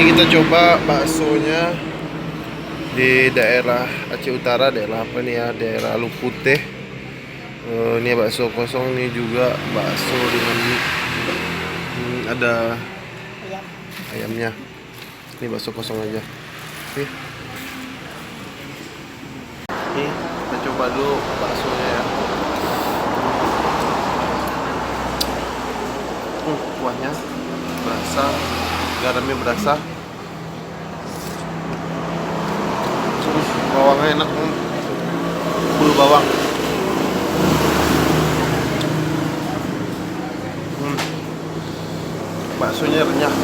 Ini kita coba baksonya di daerah Aceh Utara, daerah apa nih ya? Daerah Lupute. Ini bakso kosong, nih juga bakso dengan ada Ayam. ayamnya. Ini bakso kosong aja. Oke. Ini kita coba dulu baksonya ya. Kuahnya berasa, garamnya berasa. Terus bawangnya enak, bulu bawang. Baksonya renyah.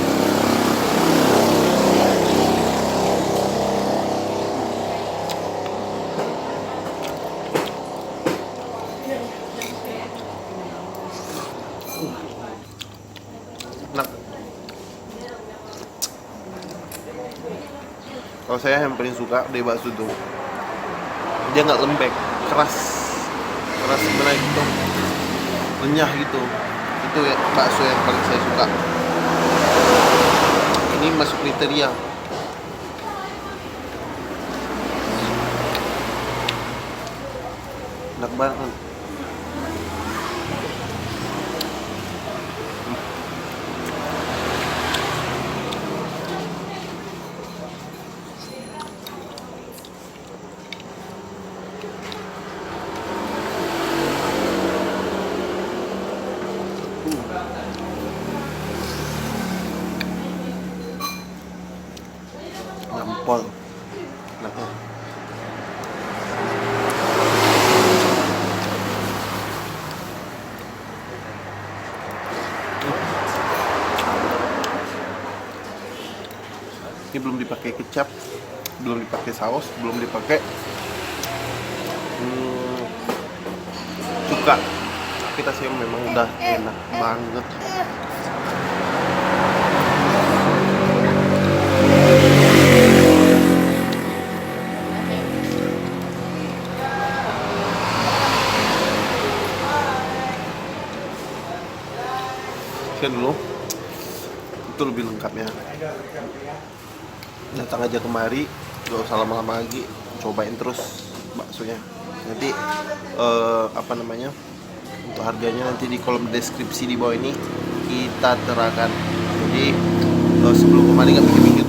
Enak. Kalau saya yang paling suka dari bakso tuh, dia nggak lembek, keras sebenarnya gitu, renyah gitu. Itu ya bakso yang paling saya suka. Ini masuk kriteria. Enak banget. Nampol. Enaknya. Ini belum dipakai kecap, belum dipakai saus, belum dipakai cuka. Tapi rasanya memang udah enak banget. Sekian dulu, itu lebih lengkapnya. Datang aja kemari, gak usah lama-lama lagi, cobain terus baksonya. Nanti apa namanya, untuk harganya nanti di kolom deskripsi di bawah ini kita terangkan. Jadi sebelum kemari gak mikir-mikir